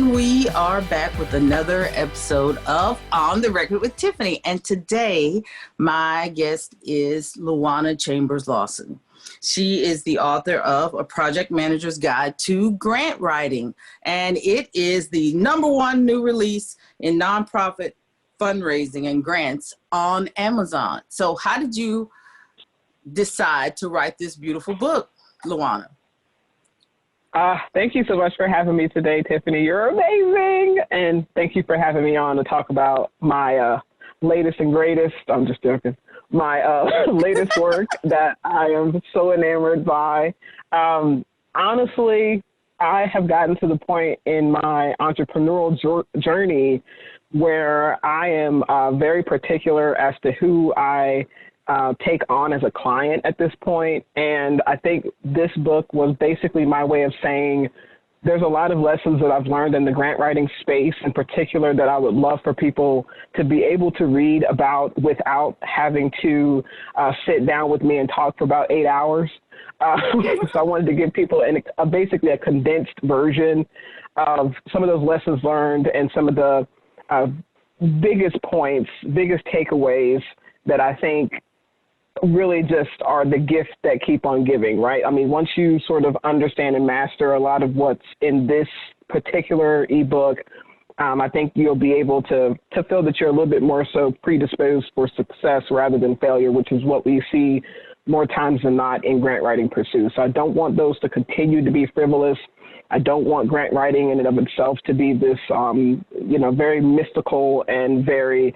And we are back with another episode of On the Record with Tiffany. And today, my guest is Juana Chambers Lawson. She is the author of A Project Manager's Guide to Grant Writing. And it is the #1 new release in nonprofit fundraising and grants on Amazon. So how did you decide to write this beautiful book, Juana? Thank you so much for having me today, Tiffany. You're amazing. And thank you for having me on to talk about my latest and greatest, I'm just joking, my latest work that I am so enamored by. Honestly, I have gotten to the point in my entrepreneurial journey where I am very particular as to who I take on as a client at this point. And I think this book was basically my way of saying there's a lot of lessons that I've learned in the grant writing space in particular that I would love for people to be able to read about without having to sit down with me and talk for about 8 hours. So I wanted to give people basically a condensed version of some of those lessons learned and some of the biggest points, biggest takeaways that I think really just are the gifts that keep on giving, right? I mean, once you sort of understand and master a lot of what's in this particular ebook, I think you'll be able to feel that you're a little bit more so predisposed for success rather than failure, which is what we see more times than not in grant writing pursuits. So I don't want those to continue to be frivolous. I don't want grant writing in and of itself to be this, very mystical and very,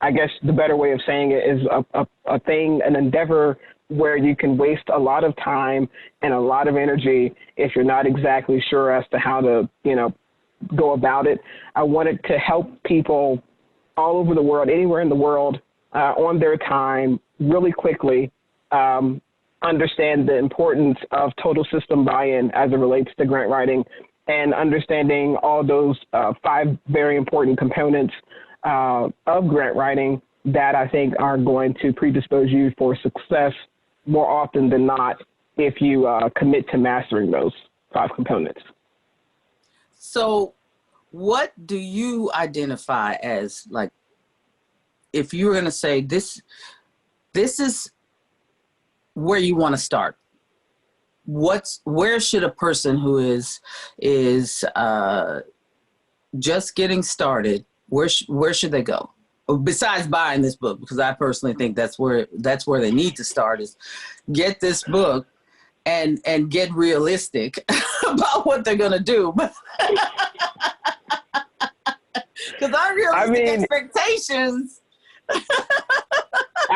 I guess the better way of saying it is a thing, an endeavor where you can waste a lot of time and a lot of energy if you're not exactly sure as to how to, go about it. I wanted to help people all over the world, anywhere in the world, on their time, really quickly, understand the importance of total system buy-in as it relates to grant writing and understanding all those 5 very important components of grant writing that I think are going to predispose you for success more often than not if you commit to mastering those 5 components. So what do you identify as, like, if you were going to say this is where you want to start, where should a person who is just getting started, where should they go besides buying this book? Because I personally think that's where they need to start, is get this book and get realistic about what they're going to do. Because unrealistic expectations.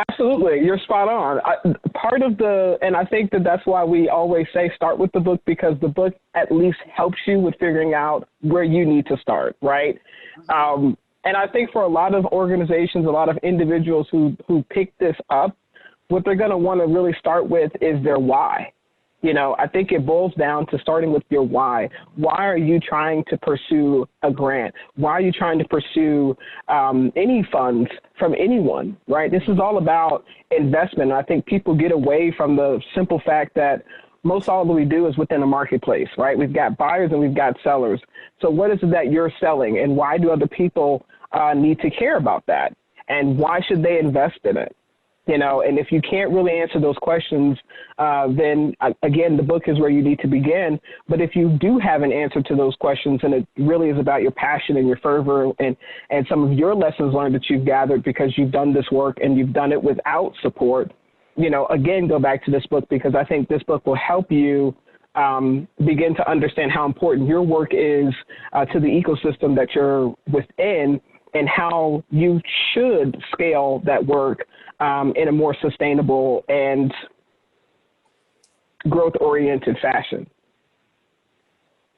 Absolutely. You're spot on. And I think that's why we always say start with the book, because the book at least helps you with figuring out where you need to start, right? And I think for a lot of organizations, a lot of individuals who pick this up, what they're going to want to really start with is their why. I think it boils down to starting with your why. Why are you trying to pursue a grant? Why are you trying to pursue any funds from anyone, right? This is all about investment. I think people get away from the simple fact that most all that we do is within a marketplace, right? We've got buyers and we've got sellers. So what is it that you're selling, and why do other people need to care about that? And why should they invest in it? And if you can't really answer those questions, then again, the book is where you need to begin. But if you do have an answer to those questions, and it really is about your passion and your fervor and some of your lessons learned that you've gathered because you've done this work and you've done it without support, again, go back to this book, because I think this book will help you begin to understand how important your work is to the ecosystem that you're within, and how you should scale that work in a more sustainable and growth-oriented fashion.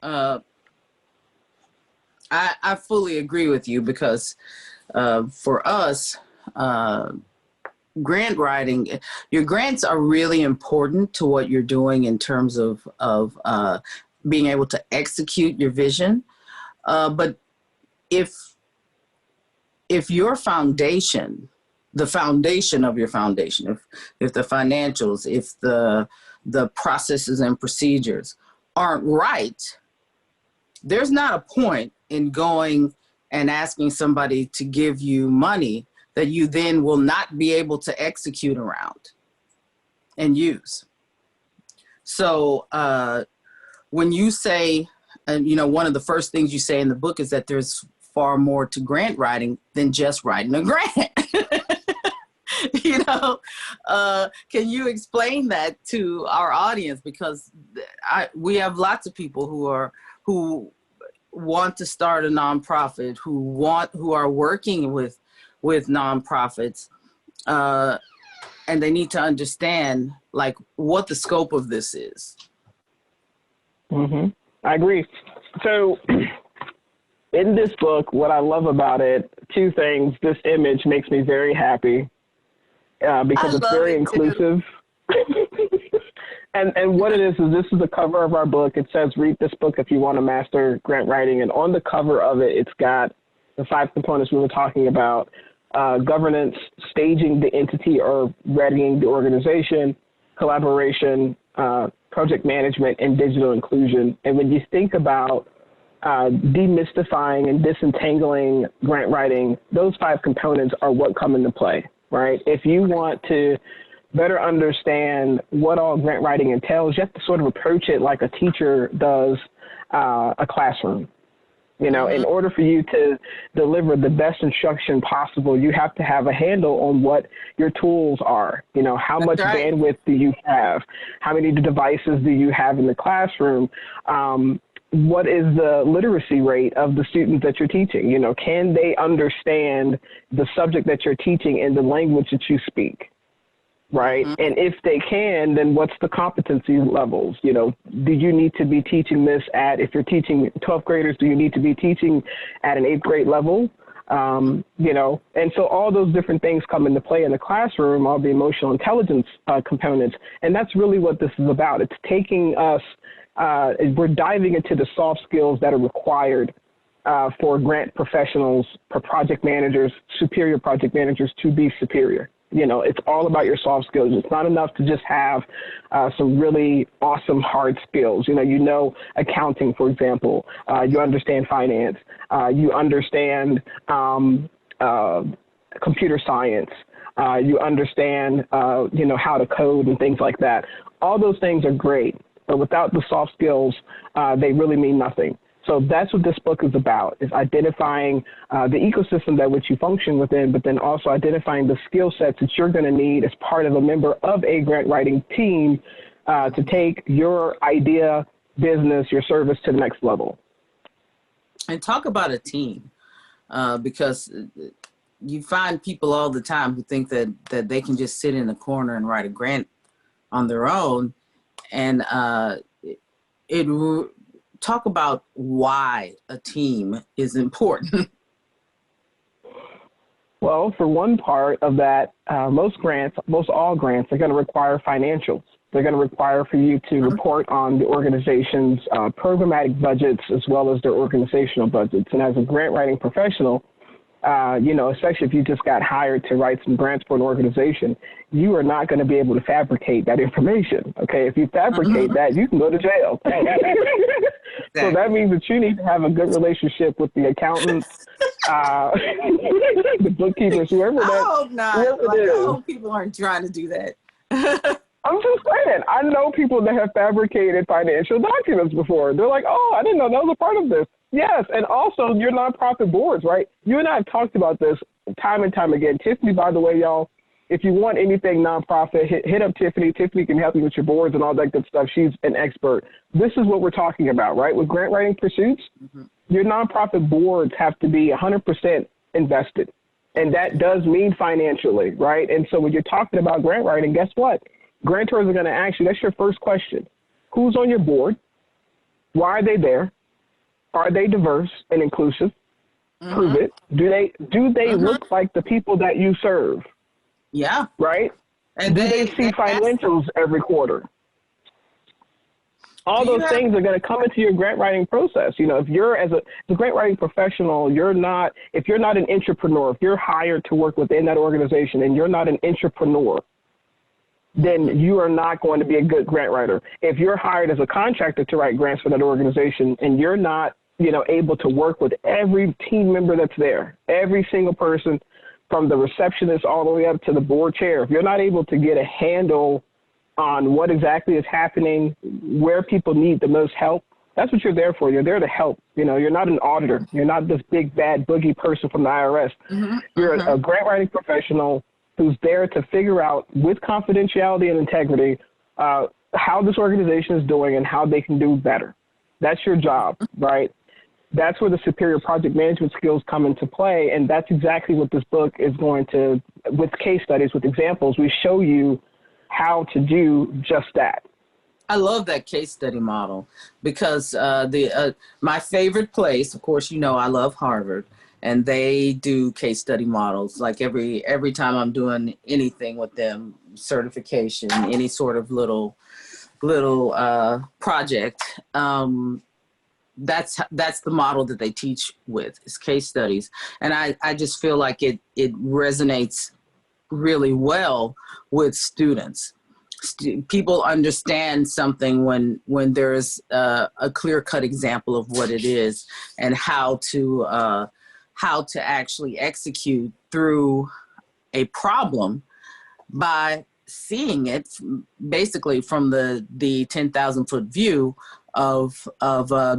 I fully agree with you, because for us, grant writing, your grants are really important to what you're doing in terms of being able to execute your vision. But if your foundation, the foundation of your foundation, if the financials, if the processes and procedures aren't right, there's not a point in going and asking somebody to give you money that you then will not be able to execute around and use. So when you say, and one of the first things you say in the book is that there's far more to grant writing than just writing a grant. Can you explain that to our audience? Because we have lots of people who want to start a nonprofit, who are working with nonprofits, and they need to understand like what the scope of this is. Mm-hmm. I agree. So in this book, what I love about it, two things. This image makes me very happy because it's very inclusive. And what it is this is the cover of our book. It says, read this book if you want to master grant writing. And on the cover of it, it's got the 5 components we were talking about: governance, staging the entity or readying the organization, collaboration, project management, and digital inclusion. And when you think about demystifying and disentangling grant writing, those 5 components are what come into play, right? If you want to better understand what all grant writing entails, you have to sort of approach it like a teacher does a classroom. In order for you to deliver the best instruction possible, you have to have a handle on what your tools are. How much bandwidth do you have? How many devices do you have in the classroom? What is the literacy rate of the students that you're teaching? Can they understand the subject that you're teaching in the language that you speak? Right. Mm-hmm. And if they can, then what's the competency levels? Do you need to be teaching this if you're teaching 12th graders, do you need to be teaching at an 8th grade level? And so all those different things come into play in the classroom, all the emotional intelligence components. And that's really what this is about. It's taking us, we're diving into the soft skills that are required for grant professionals, for project managers, superior project managers to be superior. It's all about your soft skills. It's not enough to just have some really awesome hard skills. Accounting, for example. You understand finance. You understand computer science. You understand, how to code and things like that. All those things are great, but without the soft skills, they really mean nothing. So that's what this book is about, is identifying the ecosystem that which you function within, but then also identifying the skill sets that you're going to need as part of a member of a grant writing team to take your idea, business, your service to the next level. And talk about a team, because you find people all the time who think that they can just sit in a corner and write a grant on their own. And talk about why a team is important. Well, for one part of that, most all grants are going to require financials. They're going to require for you to report on the organization's programmatic budgets as well as their organizational budgets. And as a grant writing professional, especially if you just got hired to write some grants for an organization, you are not going to be able to fabricate that information. Okay, if you fabricate that, you can go to jail. So that means that you need to have a good relationship with the accountants, the bookkeepers, whoever that. I hope not. I hope people aren't trying to do that. I'm just saying, I know people that have fabricated financial documents before. They're like, oh, I didn't know that was a part of this. Yes, and also your nonprofit boards, right? You and I have talked about this time and time again. Tiffany, by the way, y'all, if you want anything nonprofit, hit up Tiffany. Tiffany can help you with your boards and all that good stuff. She's an expert. This is what we're talking about, right? With grant writing pursuits, your nonprofit boards have to be 100% invested. And that does mean financially, right? And so when you're talking about grant writing, guess what? Grantors are going to ask you, that's your first question. Who's on your board? Why are they there? Are they diverse and inclusive? Prove it. Do they look like the people that you serve? Yeah. Right? And do they see financials every quarter? All those things are going to come into your grant writing process. If you're as a grant writing professional, if you're not an entrepreneur, if you're hired to work within that organization and you're not an entrepreneur, then you are not going to be a good grant writer. If you're hired as a contractor to write grants for that organization and you're not, able to work with every team member that's there, every single person from the receptionist all the way up to the board chair, if you're not able to get a handle on what exactly is happening, where people need the most help, that's what you're there for. You're there to help. You're not an auditor. You're not this big, bad boogie person from the IRS. You're a grant writing professional who's there to figure out, with confidentiality and integrity, how this organization is doing and how they can do better. That's your job, right? That's where the superior project management skills come into play. And that's exactly what this book is going to, with case studies, with examples, we show you how to do just that. I love that case study model because my favorite place, of course, I love Harvard, and they do case study models like every time I'm doing anything with them, certification, any sort of little project. That's the model that they teach with, is case studies. And I just feel like it resonates really well with students. People understand something when there's a clear-cut example of what it is and how to actually execute through a problem by seeing it basically from the 10,000-foot view of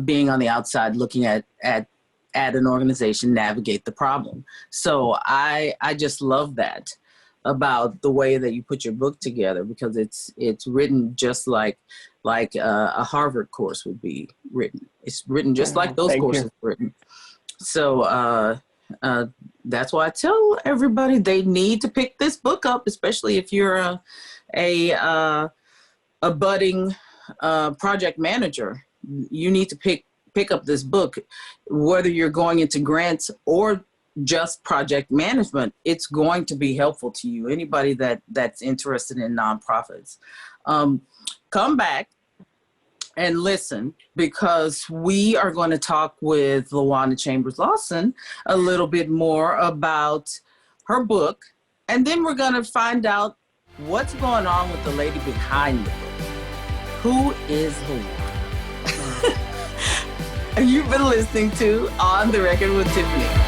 being on the outside looking at an organization navigate the problem. So I just love that about the way that you put your book together, because it's written just like a Harvard course would be written. It's written just like those courses are written. So that's why I tell everybody they need to pick this book up, especially if you're a budding project manager. You need to pick up this book, whether you're going into grants or just project management. It's going to be helpful to you. Anybody that's interested in nonprofits, come back and listen, because we are going to talk with Juana Chambers Lawson a little bit more about her book, and then we're going to find out what's going on with the lady behind the book. Who is Juana? You've been listening to On the Record with Tiffany.